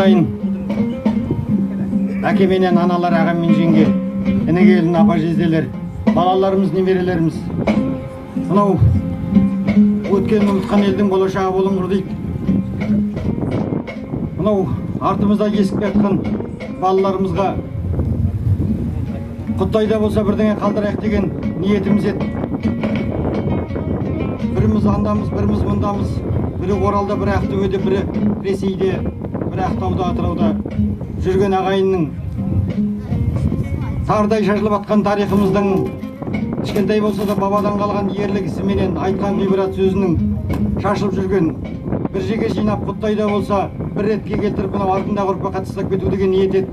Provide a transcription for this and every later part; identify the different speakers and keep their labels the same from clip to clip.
Speaker 1: ағайын, әке менен аналар, ағам мен жеңге, іні келін, апа жезделер, балаларымыз, немерелеріміз. Мынау өткен ұмытқан елдің болашағы болыңғыр дейді. Мынау артымызда есіп жатқан балаларымызға Құттайда болса бірдеңе қалдырайық деген ниетіміз еді. Біріміз андамыз, біріміз мұндамыз. Бірі Оралда, бірі Ақтөбеде, бірі Ресейде, бірі Ақтауда, Атырауда жүрген ағайынның тардай шашылып атқан тарихымыздың кішкентай болса да бабадан қалған ерлік ісіменен айтқан ғибрат сөзінің шашылып жүрген бір жерге жинап Құттайда болса бір ретке келтіріп мынау артындағы ұрпаққа тастап кету деген ниет еді.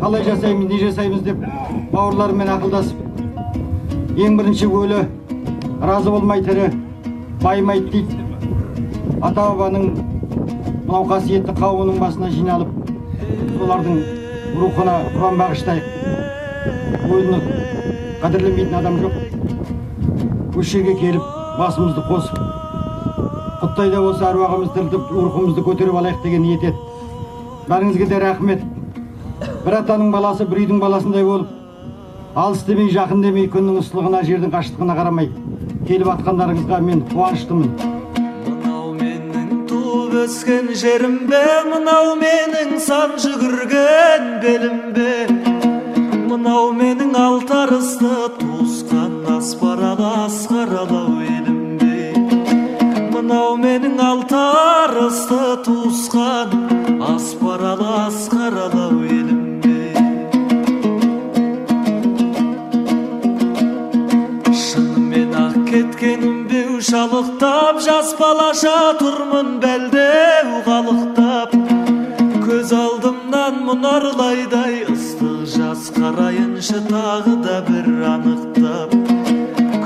Speaker 1: Қалай жасаймыз, не жасаймыз деп бауырларымен ақылдасып, ең бірінші өлі разы болмай тірі байымайды дейді. Ата-бабаның мынау қасиетті қауымының басына жиналып, солардың рухына құран бағыштайық. Өліні қадірлемейтін адам жоқ. Осы жерге келіп, басымызды қосып, Құттайда болса аруағымызды тірілтіп, рухымызды көтеріп алайық деген ниет еді. Бәріңізге де рахмет. Бір атаның баласы бір үйдің баласындай болып, алыс демей, жақын демей, күннің ыстылығына, жердің қашықтығына қарамай келіп атқандарыңызға мен қуаныштымын.
Speaker 2: Мынау менің туып өскен жерім бе, мынау менің сан жүгірген белім бе, мынау менің алтарысты туысқан аспаралы асқаралау елім бе, мынау менің алтарысты туысқан аспаралы асқаралау елім. Кеткенім беу шалықтап, жас балаша тұрмын бәлдеу қалықтап. Көз алдымнан мұнарлайдай ыстық жас қарайыншы тағы да бір анықтап.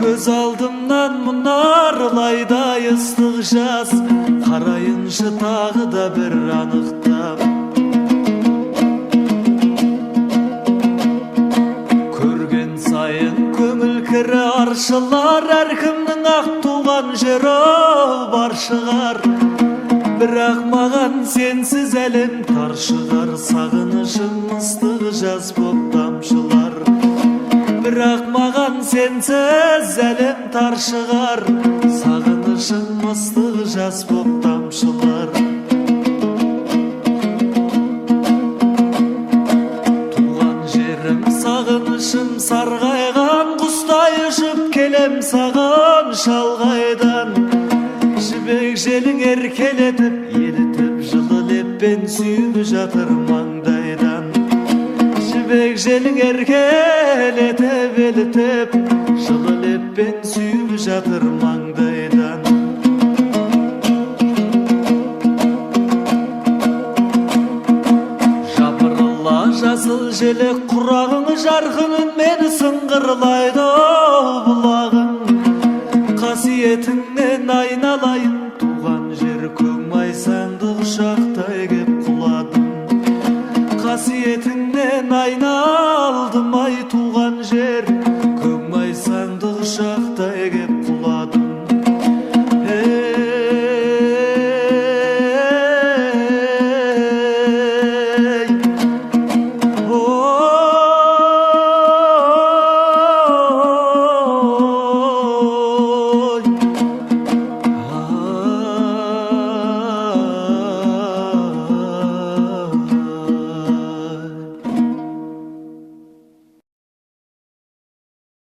Speaker 2: Көз алдымнан мұнарлайдай ыстық жас қарайыншы тағы да бір анықтап. Көрген сайын көңіл кірі аршылар, әркімнің ақ туған жері бар шығар. Бірақ маған сенсіз әлем тар шығар, сағынышым ыстық жас боп тамшылар. Бірақ маған сенсіз әлем тар шығар, сағынышым ыстық жас боп тамшылар. Туған жерім сағынышым сарғайған, құстай ұшып келем саған шалғайдан. Жібек желің еркелетіп, елітіп, жылы леппен сүйіп жатыр маңдайдан. Жібек желің еркелетіп, елітіп, жылы леппен сүйіп жатыр маңдайдан. Жапырыла жасыл желек құрағың жарқынын мені сыңғырла